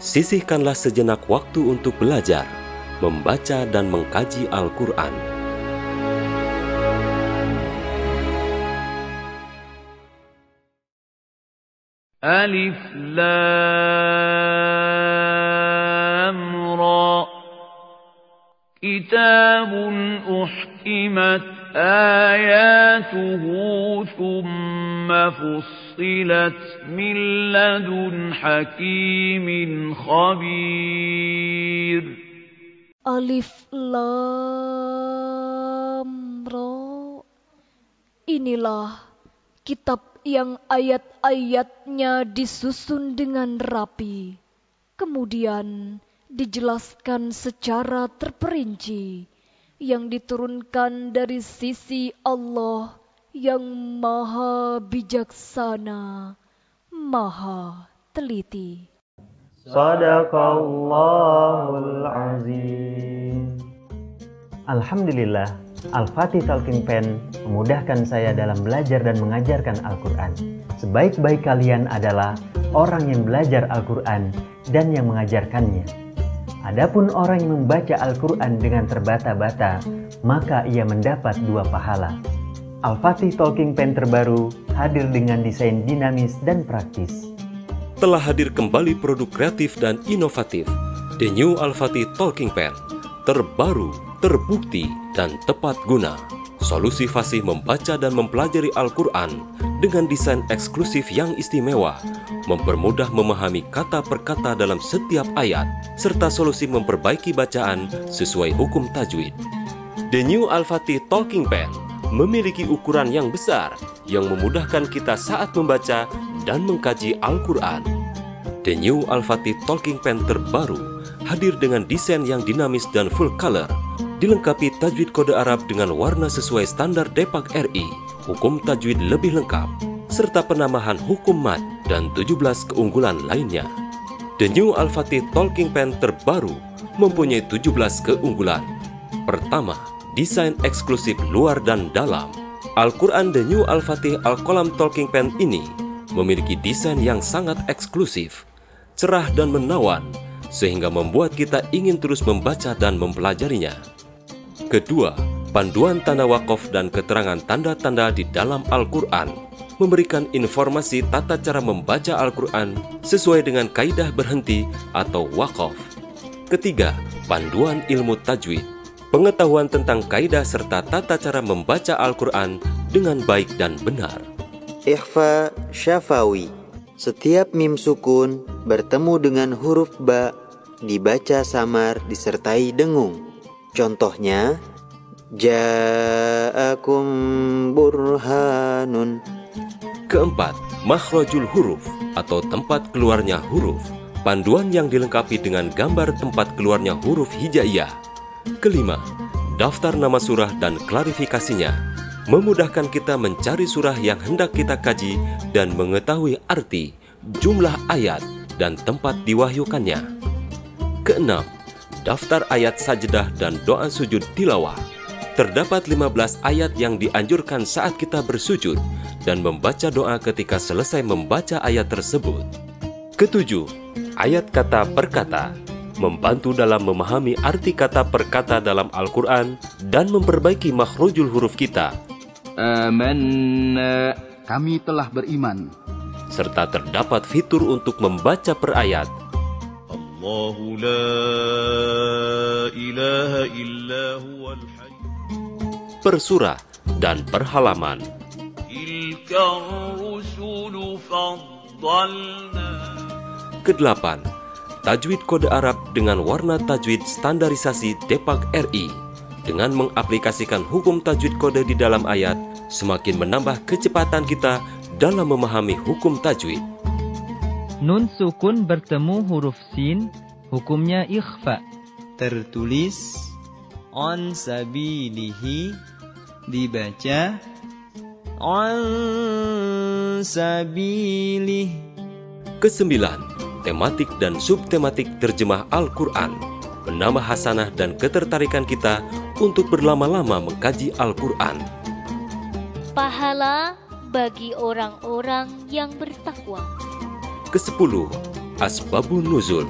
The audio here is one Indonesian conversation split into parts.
Sisihkanlah sejenak waktu untuk belajar, membaca dan mengkaji Al-Quran. Alif Lam Ra. Kitabun uhkimat ayatuhu thumma fussilat min ladun hakimin khabir. Alif Lam Ra. Inilah kitab yang ayat-ayatnya disusun dengan rapi, kemudian dijelaskan secara terperinci, yang diturunkan dari sisi Allah yang Maha Bijaksana, Maha Teliti. Shadaqallahul Azim. Alhamdulillah, Al-Fatih Talking Pen memudahkan saya dalam belajar dan mengajarkan Al-Quran. Sebaik-baik kalian adalah orang yang belajar Al-Quran dan yang mengajarkannya. Adapun orang yang membaca Al-Quran dengan terbata-bata, maka ia mendapat 2 pahala. Al-Fatih Talking Pen terbaru hadir dengan desain dinamis dan praktis. Telah hadir kembali produk kreatif dan inovatif, The New Al-Fatih Talking Pen. Terbaru, terbukti, dan tepat guna. Solusi fasih membaca dan mempelajari Al-Quran dengan desain eksklusif yang istimewa, mempermudah memahami kata per kata dalam setiap ayat, serta solusi memperbaiki bacaan sesuai hukum tajwid. The New Al-Fatih Talking Pen memiliki ukuran yang besar yang memudahkan kita saat membaca dan mengkaji Al-Quran. The New Al-Fatih Talking Pen terbaru hadir dengan desain yang dinamis dan full color, dilengkapi tajwid kode Arab dengan warna sesuai standar Depak RI, hukum tajwid lebih lengkap, serta penambahan hukum mat dan 17 keunggulan lainnya. The New Al-Fatih Talking Pen terbaru mempunyai 17 keunggulan. Pertama, desain eksklusif luar dan dalam. Al-Quran The New Al-Fatih Al-Qalam Talking Pen ini memiliki desain yang sangat eksklusif, cerah dan menawan, sehingga membuat kita ingin terus membaca dan mempelajarinya. Kedua, panduan tanda wakaf dan keterangan tanda-tanda di dalam Al-Quran memberikan informasi tata cara membaca Al-Quran sesuai dengan kaidah berhenti atau wakaf. Ketiga, panduan ilmu tajwid, pengetahuan tentang kaidah serta tata cara membaca Al-Quran dengan baik dan benar. Ikhfa syafawi, setiap mim sukun bertemu dengan huruf ba dibaca samar disertai dengung. Contohnya, ja'akum burhanun. Keempat, makhrajul huruf atau tempat keluarnya huruf, panduan yang dilengkapi dengan gambar tempat keluarnya huruf hijaiyah. Kelima, daftar nama surah dan klarifikasinya, memudahkan kita mencari surah yang hendak kita kaji dan mengetahui arti, jumlah ayat, dan tempat diwahyukannya. Keenam, daftar ayat sajdah dan doa sujud tilawah. Terdapat 15 ayat yang dianjurkan saat kita bersujud dan membaca doa ketika selesai membaca ayat tersebut. Ketujuh, ayat kata per kata, membantu dalam memahami arti kata per kata dalam Al-Quran dan memperbaiki makhrajul huruf kita. Amanna, kami telah beriman. Serta terdapat fitur untuk membaca per ayat. Allahu la ilaha illa huwal hayy. Per surah dan per halaman. Tilka rusulu faddalna. Kedelapan, tajwid kode Arab dengan warna tajwid standarisasi Depak RI. Dengan mengaplikasikan hukum tajwid kode di dalam ayat, semakin menambah kecepatan kita dalam memahami hukum tajwid. Nun sukun bertemu huruf sin, hukumnya ikhfa. Tertulis on sabilihi, dibaca on sabilih. Kesembilan, tematik dan subtematik terjemah Al-Quran, menambah hasanah dan ketertarikan kita untuk berlama-lama mengkaji Al-Quran. Pahala bagi orang-orang yang bertakwa. Ke-10, Asbabun Nuzul,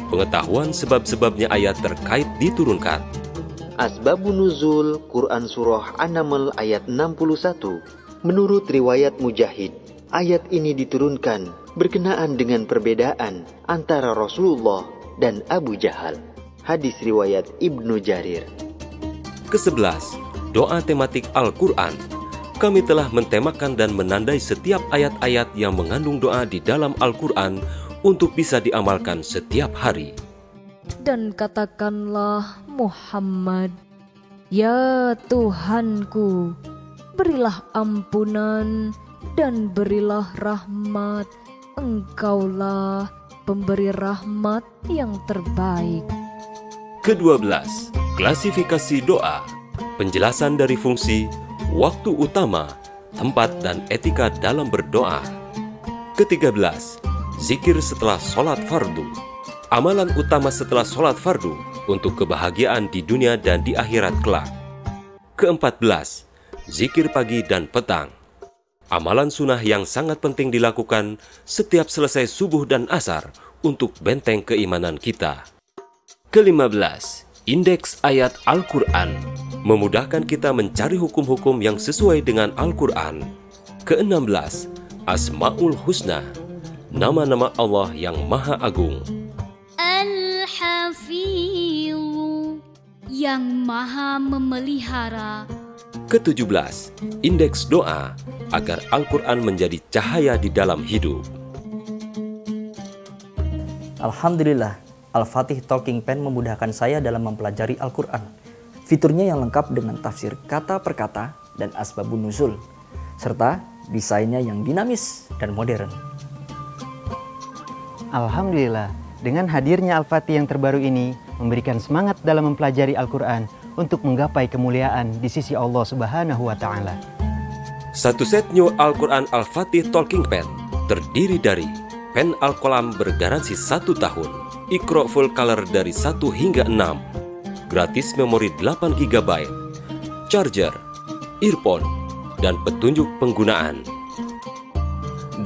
pengetahuan sebab-sebabnya ayat terkait diturunkan. Asbabun Nuzul Quran Surah An-Naml ayat 61. Menurut riwayat Mujahid, ayat ini diturunkan berkenaan dengan perbedaan antara Rasulullah dan Abu Jahal. Hadis riwayat Ibnu Jarir. Ke-11, doa tematik Al-Quran. Kami telah mentemakan dan menandai setiap ayat-ayat yang mengandung doa di dalam Al-Quran untuk bisa diamalkan setiap hari. Dan katakanlah Muhammad, ya Tuhanku, berilah ampunan dan berilah rahmat. Engkaulah pemberi rahmat yang terbaik. Ke-12, klasifikasi doa. Penjelasan dari fungsi, waktu utama, tempat dan etika dalam berdoa. Ke-13, zikir setelah sholat fardu. Amalan utama setelah sholat fardu untuk kebahagiaan di dunia dan di akhirat kelak. Ke-14, zikir pagi dan petang. Amalan sunnah yang sangat penting dilakukan setiap selesai subuh dan asar untuk benteng keimanan kita. Ke-15, indeks ayat Al-Quran. Memudahkan kita mencari hukum-hukum yang sesuai dengan Al-Quran. Ke-16, Asma'ul Husna. Nama-nama Allah yang Maha Agung. Al-Hafizu, yang Maha memelihara. Ke-17, indeks doa agar Al-Quran menjadi cahaya di dalam hidup. Alhamdulillah, Al-Fatih Talking Pen memudahkan saya dalam mempelajari Al-Quran. Fiturnya yang lengkap dengan tafsir kata per kata dan asbabun nuzul, serta desainnya yang dinamis dan modern. Alhamdulillah, dengan hadirnya Al-Fatih yang terbaru ini memberikan semangat dalam mempelajari Al-Quran untuk menggapai kemuliaan di sisi Allah Subhanahu wa Ta'ala. Satu set new Al-Quran Al-Fatih Talking Pen terdiri dari pen Al-Qalam bergaransi 1 tahun, Iqra full color dari 1 hingga 6, gratis memori 8 GB, charger, earphone, dan petunjuk penggunaan.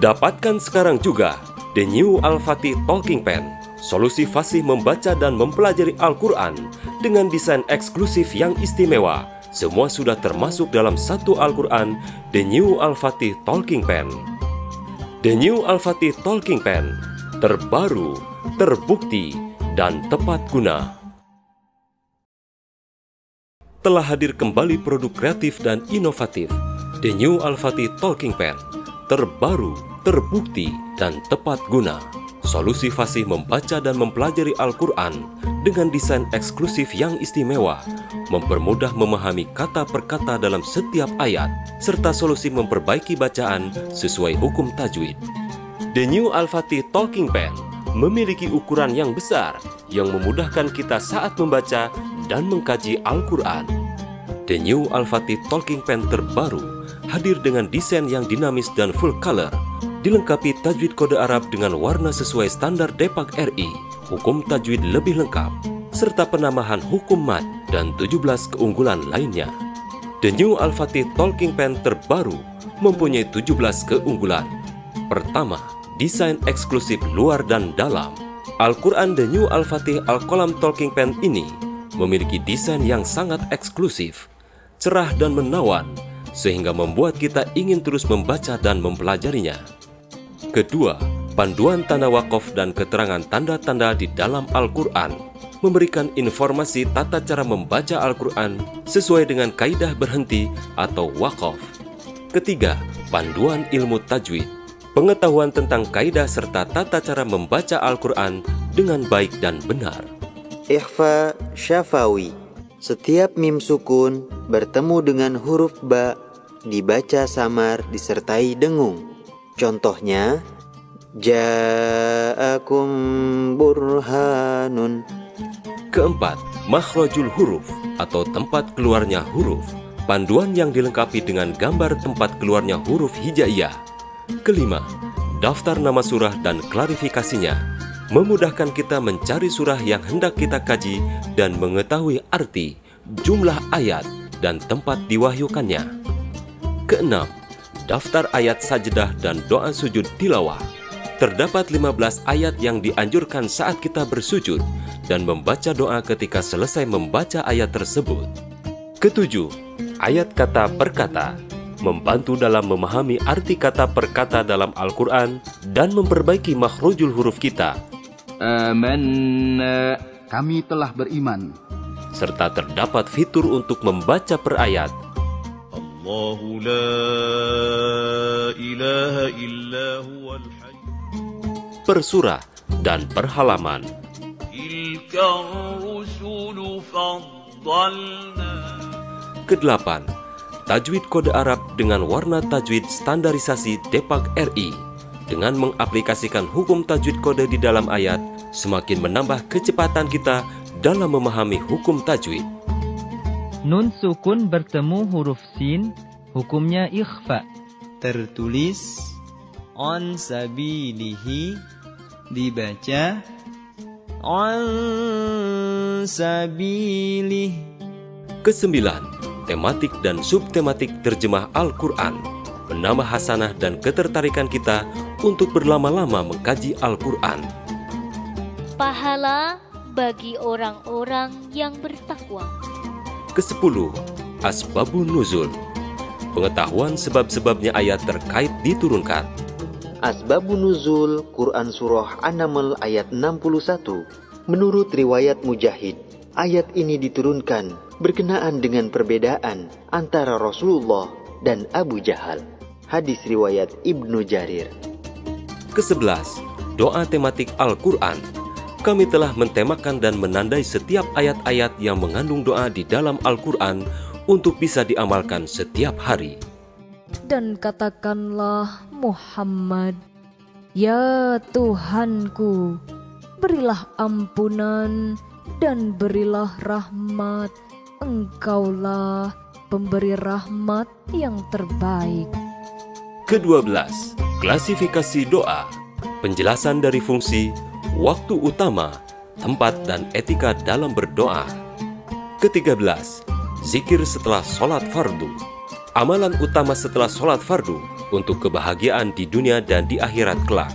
Dapatkan sekarang juga The New Al-Fatih Talking Pen, solusi fasih membaca dan mempelajari Al-Quran dengan desain eksklusif yang istimewa. Semua sudah termasuk dalam satu Al-Quran, The New Al-Fatih Talking Pen. The New Al-Fatih Talking Pen, terbaru, terbukti, dan tepat guna. Telah hadir kembali produk kreatif dan inovatif, The New Al-Fatih Talking Pen, terbaru, terbukti, dan tepat guna. Solusi fasih membaca dan mempelajari Al-Quran dengan desain eksklusif yang istimewa, mempermudah memahami kata per kata dalam setiap ayat, serta solusi memperbaiki bacaan sesuai hukum tajwid. The New Al-Fatih Talking Pen memiliki ukuran yang besar yang memudahkan kita saat membaca dan mengkaji Al-Quran. The New Al-Fatih Talking Pen terbaru hadir dengan desain yang dinamis dan full color, dilengkapi tajwid kode Arab dengan warna sesuai standar Depak RI, hukum tajwid lebih lengkap, serta penambahan hukum mat dan 17 keunggulan lainnya. The New Al-Fatih Talking Pen terbaru mempunyai 17 keunggulan. Pertama, desain eksklusif luar dan dalam. Al-Quran The New Al-Fatih Al-Qalam Talking Pen ini memiliki desain yang sangat eksklusif, cerah dan menawan, sehingga membuat kita ingin terus membaca dan mempelajarinya. Kedua, panduan tanda wakaf dan keterangan tanda-tanda di dalam Al-Quran memberikan informasi tata cara membaca Al-Quran sesuai dengan kaidah berhenti atau wakaf. Ketiga, panduan ilmu tajwid, pengetahuan tentang kaidah serta tata cara membaca Al-Quran dengan baik dan benar. Ikhfa Syafawi, setiap mim sukun bertemu dengan huruf ba dibaca samar disertai dengung. Contohnya, ja'akum burhanun. Keempat, makhrajul huruf atau tempat keluarnya huruf, panduan yang dilengkapi dengan gambar tempat keluarnya huruf hijaiyah. Kelima, daftar nama surah dan klarifikasinya, memudahkan kita mencari surah yang hendak kita kaji dan mengetahui arti, jumlah ayat, dan tempat diwahyukannya. Keenam, daftar ayat sajdah dan doa sujud tilawah. Terdapat 15 ayat yang dianjurkan saat kita bersujud dan membaca doa ketika selesai membaca ayat tersebut. Ketujuh, ayat kata per kata, membantu dalam memahami arti kata per kata dalam Al-Quran dan memperbaiki makhrujul huruf kita. Amanna, kami telah beriman. Serta terdapat fitur untuk membaca per ayat. Allahu la ilaha illa huwal hayy. Per surah dan per halaman. Kedelapan, tajwid kode Arab dengan warna tajwid standarisasi Depak RI. Dengan mengaplikasikan hukum tajwid kode di dalam ayat, semakin menambah kecepatan kita dalam memahami hukum tajwid. Nun sukun bertemu huruf sin, hukumnya ikhfa. Tertulis on sabilihi, dibaca on sabilih. Kesembilan, tematik dan subtematik terjemah Al-Quran, menambah hasanah dan ketertarikan kita untuk berlama-lama mengkaji Al-Quran. Pahala bagi orang-orang yang bertakwa. Kesepuluh, asbabun nuzul, pengetahuan sebab-sebabnya ayat terkait diturunkan. Asbabun nuzul Quran Surah An-Naml ayat 61. Menurut riwayat Mujahid, ayat ini diturunkan berkenaan dengan perbedaan antara Rasulullah dan Abu Jahal. Hadis riwayat Ibnu Jarir. Kesebelas, doa tematik Al-Quran. Kami telah mentemakan dan menandai setiap ayat-ayat yang mengandung doa di dalam Al-Quran untuk bisa diamalkan setiap hari. Dan katakanlah Muhammad, ya Tuhanku, berilah ampunan dan berilah rahmat. Engkaulah pemberi rahmat yang terbaik. Ke-12, klasifikasi doa, penjelasan dari fungsi, waktu utama, tempat dan etika dalam berdoa. Ke-13, zikir setelah sholat fardu, amalan utama setelah sholat fardu untuk kebahagiaan di dunia dan di akhirat kelak.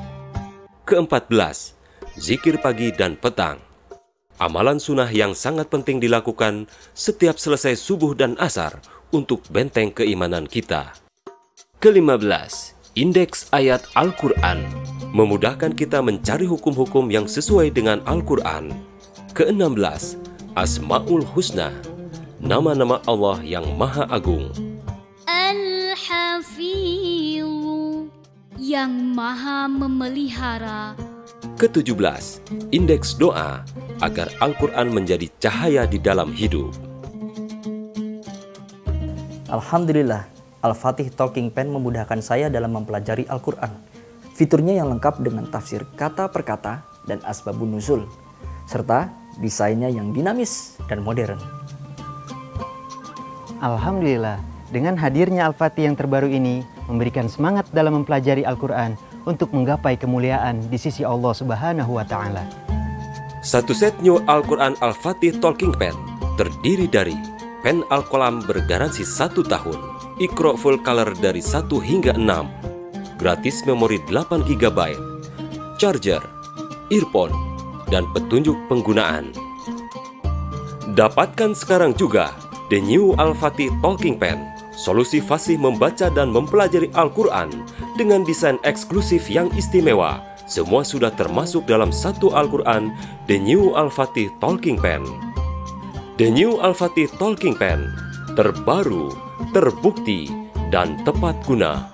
Ke-14, zikir pagi dan petang, amalan sunnah yang sangat penting dilakukan setiap selesai subuh dan asar untuk benteng keimanan kita. Ke-15, indeks ayat Al-Quran, memudahkan kita mencari hukum-hukum yang sesuai dengan Al-Quran. Ke-16, Asma'ul Husna, nama-nama Allah yang Maha Agung. Al-Hafizu, yang Maha memelihara. Ke-17, indeks doa agar Al-Quran menjadi cahaya di dalam hidup. Alhamdulillah, Al-Fatih Talking Pen memudahkan saya dalam mempelajari Al-Quran. Fiturnya yang lengkap dengan tafsir kata per kata dan asbabun nuzul, serta desainnya yang dinamis dan modern. Alhamdulillah, dengan hadirnya Al-Fatih yang terbaru ini memberikan semangat dalam mempelajari Al-Quran untuk menggapai kemuliaan di sisi Allah Subhanahu wa Ta'ala. Satu set new Al-Quran Al-Fatih Talking Pen terdiri dari pen Al-Qalam bergaransi 1 tahun, Iqra full color dari 1 hingga 6, gratis memori 8 GB, charger, earphone, dan petunjuk penggunaan. Dapatkan sekarang juga The New Al-Fatih Talking Pen, solusi fasih membaca dan mempelajari Al-Quran dengan desain eksklusif yang istimewa. Semua sudah termasuk dalam satu Al-Quran, The New Al-Fatih Talking Pen. The New Al-Fatih Talking Pen, terbaru, terbukti, dan tepat guna.